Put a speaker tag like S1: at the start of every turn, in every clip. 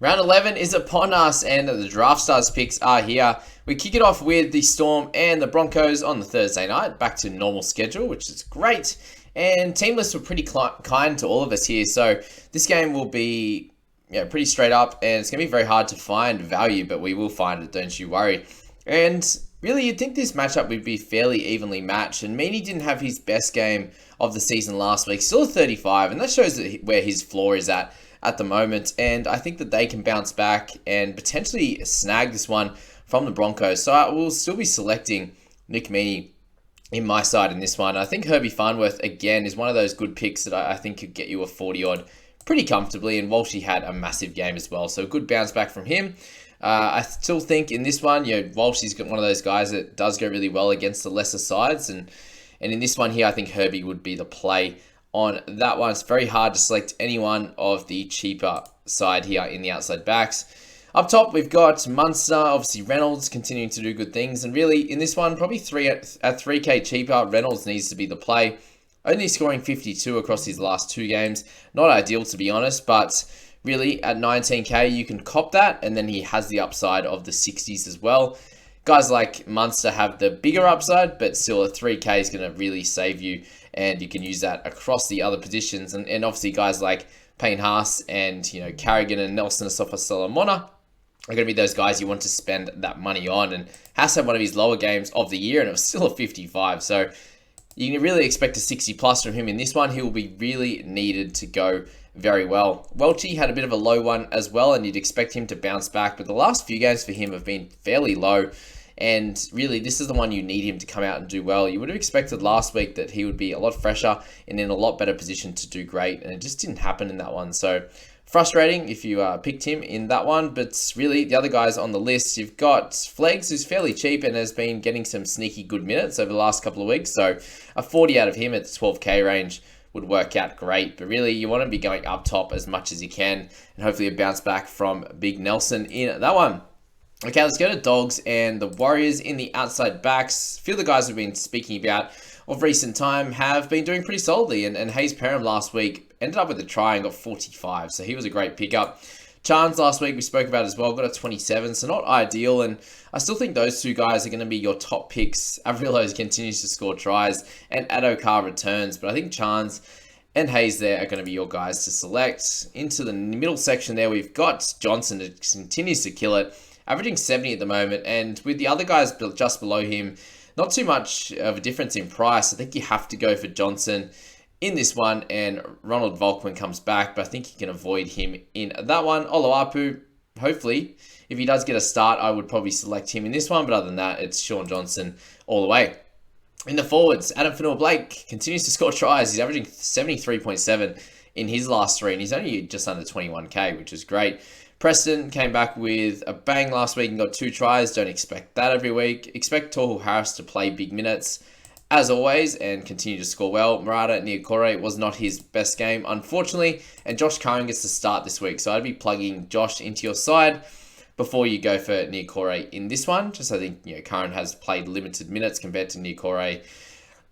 S1: Round 11 is upon us and the Draftstars picks are here. We kick it off with the Storm and the Broncos on the Thursday night, back to normal schedule, which is great. And team lists were pretty kind to all of us here, so this game will be pretty straight up, and it's going to be very hard to find value, but we will find it, don't you worry. And really, you'd think this matchup would be fairly evenly matched, and Meaney didn't have his best game of the season last week, still a 35, and that shows where his floor is at the moment, and I think that they can bounce back and potentially snag this one from the Broncos. So I will still be selecting Nick Meaney in my side in this one. I think Herbie Farnworth, again, is one of those good picks that I think could get you a 40-odd pretty comfortably, and Walshy had a massive game as well, so a good bounce back from him. I still think in this one, Walshy's got one of those guys that does go really well against the lesser sides, and in this one here, I think Herbie would be the play on that one. It's very hard to select any one of the cheaper side here in the outside backs. Up top, we've got Munster, obviously Reynolds continuing to do good things. And really, in this one, probably at 3K cheaper, Reynolds needs to be the play. Only scoring 52 across his last two games. Not ideal, to be honest, but really, at 19K, you can cop that, and then he has the upside of the 60s as well. Guys like Munster have the bigger upside, but still a 3K is going to really save you, and you can use that across the other positions. And obviously guys like Payne Haas and Carrigan and Nelson Asofa-Solomona are going to be those guys you want to spend that money on. And Haas had one of his lower games of the year, and it was still a 55. So you can really expect a 60 plus from him in this one. He will be really needed to go very well. Welchie had a bit of a low one as well, and you'd expect him to bounce back, but the last few games for him have been fairly low, and really this is the one you need him to come out and do well. You would have expected last week that he would be a lot fresher and in a lot better position to do great, and it just didn't happen in that one. So frustrating if you picked him in that one, but really the other guys on the list, you've got Flegs, who's fairly cheap and has been getting some sneaky good minutes over the last couple of weeks, so a 40 out of him at the 12K range would work out great. But really, you want to be going up top as much as you can, and hopefully a bounce back from Big Nelson in that one. Okay, let's go to Dogs and the Warriors in the outside backs. A few of the guys we've been speaking about of recent time have been doing pretty solidly, and Hayes Perham last week ended up with a try and got 45, so he was a great pickup. Chance last week we spoke about as well, got a 27, so not ideal, and I still think those two guys are going to be your top picks. Avrilos continues to score tries, and Adokar returns, but I think Chance and Hayes there are going to be your guys to select. Into the middle section there, we've got Johnson, who continues to kill it, averaging 70 at the moment, and with the other guys just below him, not too much of a difference in price. I think you have to go for Johnson in this one, and Ronald Volkman comes back, but I think you can avoid him in that one. Oloapu, hopefully, if he does get a start, I would probably select him in this one, but other than that, it's Sean Johnson all the way. In the forwards, Adam Fanua-Blake continues to score tries. He's averaging 73.7 in his last three, and he's only just under 21K, which is great. Preston came back with a bang last week and got 2 tries. Don't expect that every week. Expect Tohu Harris to play big minutes, as always, and continue to score well. Murata Niokore was not his best game, unfortunately, and Josh Curran gets to start this week, so I'd be plugging Josh into your side before you go for Niokore in this one. Just I think Curran has played limited minutes compared to Niokore.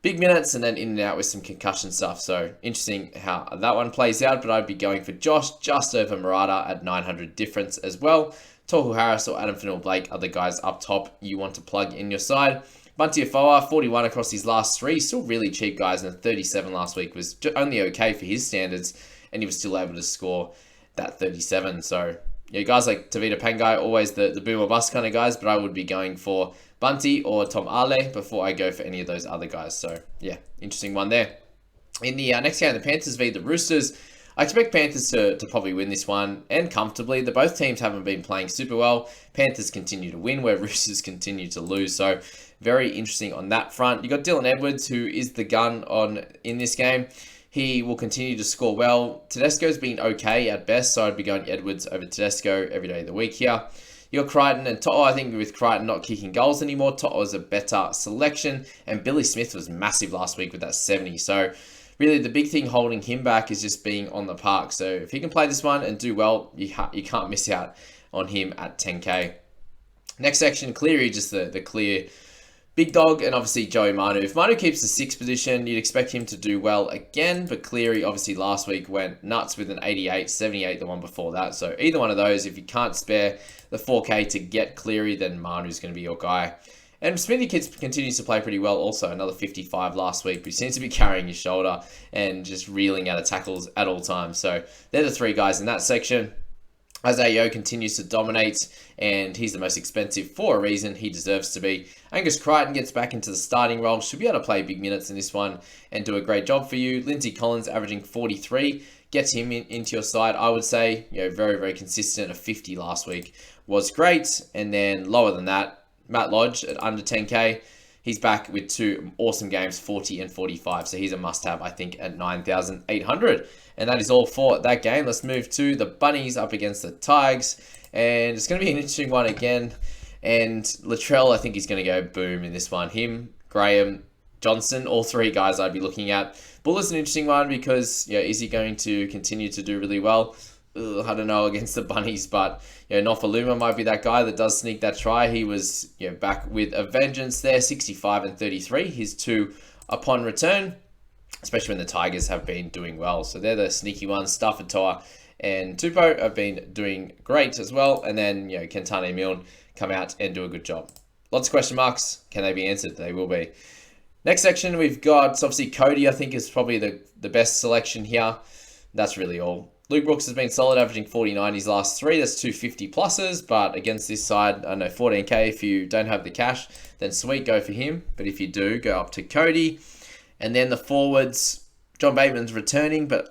S1: Big minutes and then in and out with some concussion stuff. So interesting how that one plays out, but I'd be going for Josh just over Murata at 900 difference as well. Tohu Harris or Adam Fanua-Blake are the guys up top you want to plug in your side. Bunty Afoa, 41 across his last 3. Still really cheap, guys, and 37 last week was only okay for his standards, and he was still able to score that 37. So guys like Tavita Pangai, always the boom or bust kind of guys, but I would be going for Bunty or Tom Ale before I go for any of those other guys. So yeah, interesting one there. In the next game, the Panthers v the Roosters. I expect Panthers to probably win this one, and comfortably. Both teams haven't been playing super well. Panthers continue to win where Roosters continue to lose. So very interesting on that front. You got Dylan Edwards, who is the gun in this game. He will continue to score well. Tedesco's been okay at best, so I'd be going Edwards over Tedesco every day of the week here. You got Crichton and To'o. I think with Crichton not kicking goals anymore, To'o is a better selection, and Billy Smith was massive last week with that 70. So really the big thing holding him back is just being on the park. So if he can play this one and do well, you can't miss out on him at 10K. Next section, Cleary, just the clear Big Dog and obviously Joey Manu. If Manu keeps the 6th position, you'd expect him to do well again, but Cleary obviously last week went nuts with an 88, 78 the one before that. So either one of those, if you can't spare the 4K to get Cleary, then Manu's going to be your guy. And Smithy continues to play pretty well also, another 55 last week, but he seems to be carrying his shoulder and just reeling out of tackles at all times. So they're the 3 guys in that section. Isaiah continues to dominate, and he's the most expensive for a reason. He deserves to be. Angus Crichton gets back into the starting role. Should be able to play big minutes in this one and do a great job for you. Lindsay Collins averaging 43. Gets him into your side, I would say. Very, very consistent. A 50 last week was great. And then lower than that, Matt Lodge at under 10K. He's back with 2 awesome games, 40 and 45. So he's a must-have, I think, at 9,800. And that is all for that game. Let's move to the Bunnies up against the Tigers. And it's going to be an interesting one again. And Latrell, I think he's going to go boom in this one. Him, Graham, Johnson, all 3 guys I'd be looking at. Bull is an interesting one because, is he going to continue to do really well? I don't know against the Bunnies, but Nofaluma might be that guy that does sneak that try. He was back with a vengeance there, 65 and 33. His 2 upon return, especially when the Tigers have been doing well. So they're the sneaky ones. Stafford Toa and Tupou have been doing great as well. And then Kentane Milne come out and do a good job. Lots of question marks. Can they be answered? They will be. Next section, we've got obviously Cody, I think is probably the best selection here. That's really all. Luke Brooks has been solid, averaging 49 his last 3. That's 250 pluses, but against this side, I know 14K. If you don't have the cash, then sweet, go for him. But if you do, go up to Cody. And then the forwards, John Bateman's returning, but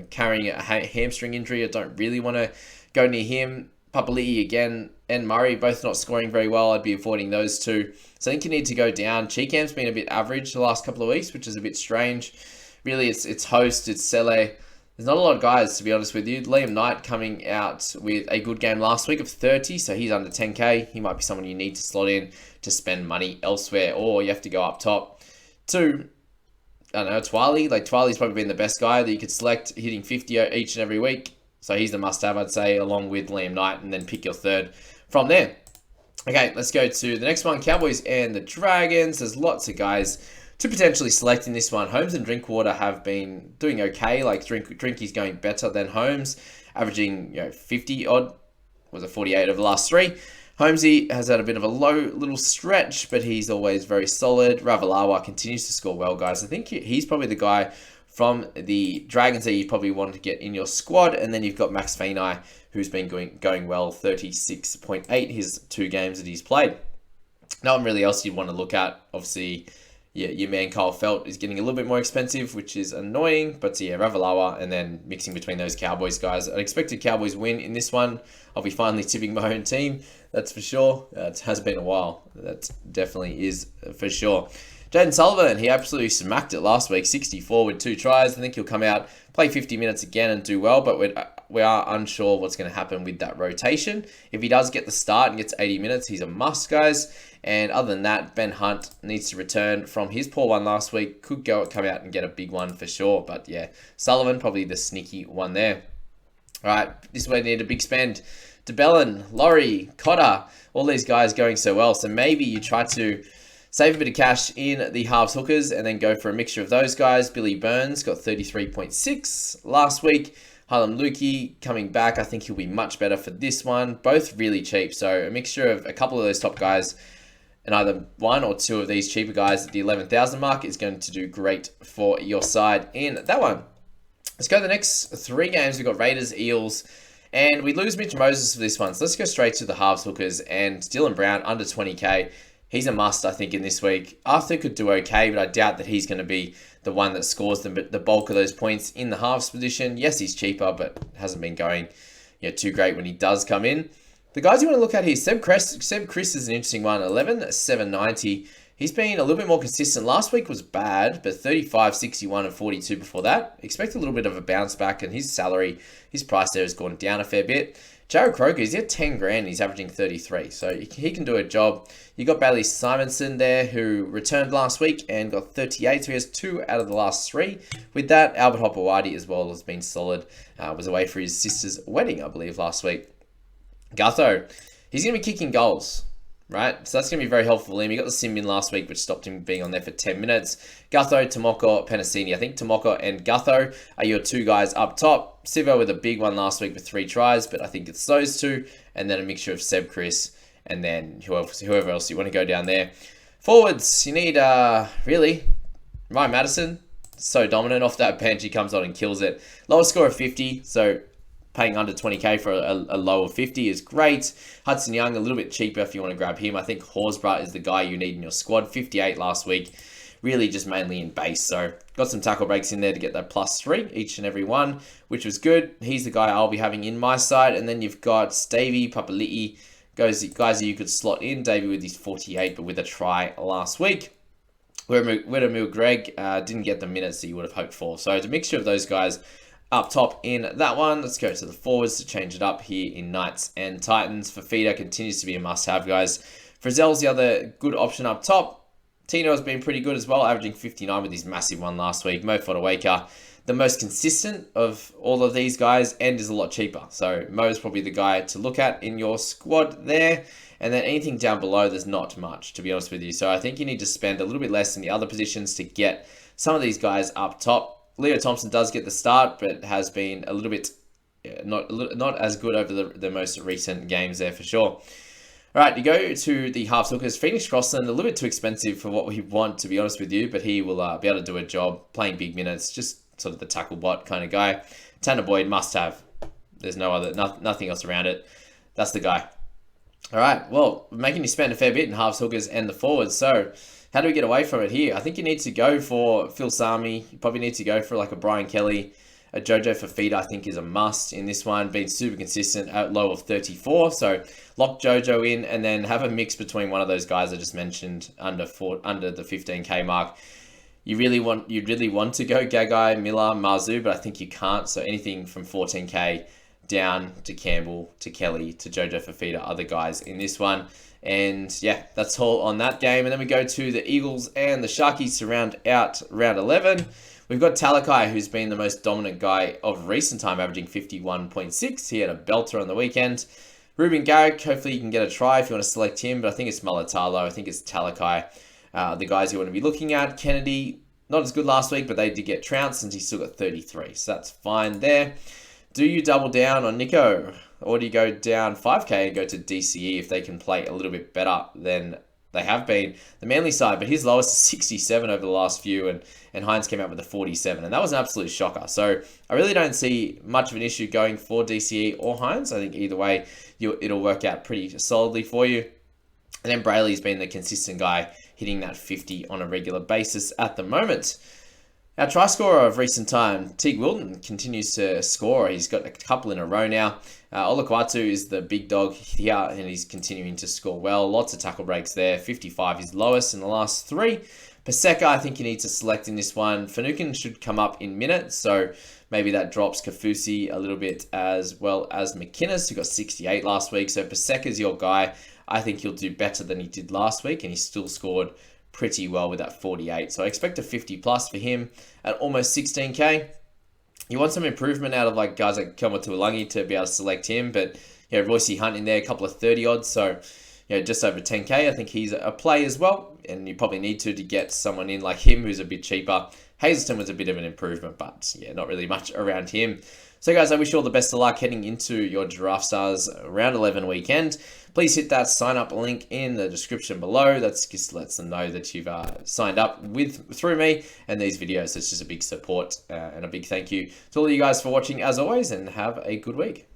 S1: carrying a hamstring injury. I don't really want to go near him. Papali'i again and Murray both not scoring very well. I'd be avoiding those 2. So I think you need to go down. Cheekham's been a bit average the last couple of weeks, which is a bit strange. Really, it's Host, it's Sele. There's not a lot of guys, to be honest with you. Liam Knight coming out with a good game last week of 30, so he's under 10K. He might be someone you need to slot in to spend money elsewhere, or you have to go up top to, I don't know, Twiley. Twiley's probably been the best guy that you could select, hitting 50 each and every week. So he's the must-have, I'd say, along with Liam Knight, and then pick your 3rd from there. Okay, let's go to the next one, Cowboys and the Dragons. There's lots of guys to potentially select in this one. Holmes and Drinkwater have been doing okay. Drinky's going better than Holmes, averaging 50 odd. Was it 48 over the last 3? Holmesy has had a bit of a low little stretch, but he's always very solid. Ravalawa continues to score well, guys. I think he's probably the guy from the Dragons that you probably want to get in your squad. And then you've got Max Fainai, who's been going well, 36.8 his 2 games that he's played. No one really else you'd want to look at. Obviously, your man Kyle Felt is getting a little bit more expensive, which is annoying. But Ravalawa, and then mixing between those Cowboys guys. I expected Cowboys win in this one. I'll be finally tipping my own team, that's for sure. It has been a while. That definitely is for sure. Jaden Sullivan, he absolutely smacked it last week, 64 with 2 tries. I think he'll come out, play 50 minutes again and do well, but we are unsure what's going to happen with that rotation. If he does get the start and gets 80 minutes, he's a must, guys. And other than that, Ben Hunt needs to return from his poor one last week. Could come out and get a big one for sure. But Sullivan, probably the sneaky one there. All right, this way need a big spend. DeBellin, Laurie, Cotter, all these guys going so well. So maybe you try to save a bit of cash in the halves hookers and then go for a mixture of those guys. Billy Burns got 33.6 last week. Harlem Lukey coming back. I think he'll be much better for this one. Both really cheap. So a mixture of a couple of those top guys and either 1 or 2 of these cheaper guys at the 11,000 mark is going to do great for your side in that one. Let's go to the next 3 games. We've got Raiders, Eels, and we lose Mitch Moses for this one. So let's go straight to the halves hookers and Dylan Brown under 20K. He's a must, I think, in this week. Arthur could do okay, but I doubt that he's going to be the one that scores the bulk of those points in the halves position. Yes, he's cheaper, but hasn't been going too great when he does come in. The guys you want to look at here, Seb Chris is an interesting one. 11, 790. He's been a little bit more consistent. Last week was bad, but 35, 61, and 42 before that. Expect a little bit of a bounce back, and his salary, his price there has gone down a fair bit. Jared Croker, he's at 10 grand, he's averaging 33, so he can do a job. You got Bailey Simonson there, who returned last week and got 38, so he has 2 out of the last 3. With that, Albert Hopewadi as well has been solid. Was away for his sister's wedding, I believe, last week. Gutho, he's going to be kicking goals. right? So that's going to be very helpful for him. He got the sim in last week, which stopped him being on there for 10 minutes. Gutho, Tomoko, Penasini. I think Tomoko and Gutho are your two guys up top. Sivo with a big one last week with 3 tries, but I think it's those two, and then a mixture of Seb, Chris, and then whoever else you want to go down there. Forwards, you need, really, Ryan Madison. So dominant off that bench. He comes on and kills it. Lowest score of 50, so paying under 20k for a low of 50 is great. Hudson Young, a little bit cheaper if you want to grab him. I think Horsburgh is the guy you need in your squad. 58 last week. Really just mainly in base. So got some tackle breaks in there to get that +3 each and every one, which was good. He's the guy I'll be having in my side. And then you've got Stavey, Papali'i, guys that you could slot in. Davey with his 48, but with a try last week. Widdermill Greg didn't get the minutes that you would have hoped for. So it's a mixture of those guys up top in that one. Let's go to the forwards to change it up here in Knights and Titans. Fafita continues to be a must-have, guys. Frizzell's the other good option up top. Tino has been pretty good as well, averaging 59 with his massive one last week. Mo Fodawaker, the most consistent of all of these guys, and is a lot cheaper. So Mo's probably the guy to look at in your squad there. And then anything down below, there's not much, to be honest with you. So I think you need to spend a little bit less in the other positions to get some of these guys up top. Leo Thompson does get the start, but has been a little bit not as good over the most recent games there for sure. All right, you go to the half hookers. Phoenix Crossland, a little bit too expensive for what we want, to be honest with you, but he will be able to do a job playing big minutes, just sort of the tackle bot kind of guy. Tanner Boyd, must have. There's nothing else around it. That's the guy. All right, well, we're making you spend a fair bit in half hookers and the forwards, so how do we get away from it here? I think you need to go for Phil Sami. You probably need to go for like a Brian Kelly. A Jojo Fafita, I think, is a must in this one. Been super consistent at low of 34. So lock Jojo in and then have a mix between one of those guys I just mentioned under the 15k mark. You'd really want to go Gagai, Miller, Marzu, but I think you can't. So anything from 14k down to Campbell, to Kelly, to Jojo Fafita, other guys in this one. And yeah, that's all on that game. And then we go to the Eagles and the Sharkies to round out round 11. We've got Talakai, who's been the most dominant guy of recent time, averaging 51.6. He had a belter on the weekend. Ruben Garrick, hopefully you can get a try if you want to select him, but I think it's Malatalo. I think it's Talakai, the guys you want to be looking at. Kennedy, not as good last week, but they did get trounced and he's still got 33. So that's fine there. Do you double down on Nico? Or do you go down 5k and go to DCE if they can play a little bit better than they have been? The Manly side, but his lowest is 67 over the last few, and Hines came out with a 47, and that was an absolute shocker. So I really don't see much of an issue going for DCE or Hines. I think either way, it'll work out pretty solidly for you. And then Brayley's been the consistent guy, hitting that 50 on a regular basis at the moment. Our try scorer of recent time, Teague Wilton, continues to score. He's got a couple in a row now. Olakwatu is the big dog here, and he's continuing to score well. Lots of tackle breaks there. 55 is lowest in the last 3. Paseka, I think you need to select in this one. Finucane should come up in minutes, so maybe that drops Kafusi a little bit, as well as McInnes, who got 68 last week. So Paseka's your guy. I think he'll do better than he did last week, and he still scored pretty well with that 48. So I expect a 50 plus for him at almost 16k. You want some improvement out of like guys like Kelma Tuolangi to be able to select him, but Royce Hunt in there, a couple of 30 odds, so just over 10k. I think he's a play as well, and you probably need to get someone in like him who's a bit cheaper. Hazelton was a bit of an improvement, but not really much around him. So guys, I wish you all the best of luck heading into your Draft Stars round 11 weekend. Please hit that sign up link in the description below. That just lets them know that you've signed up through me and these videos. It's just a big support and a big thank you to all of you guys for watching as always, and have a good week.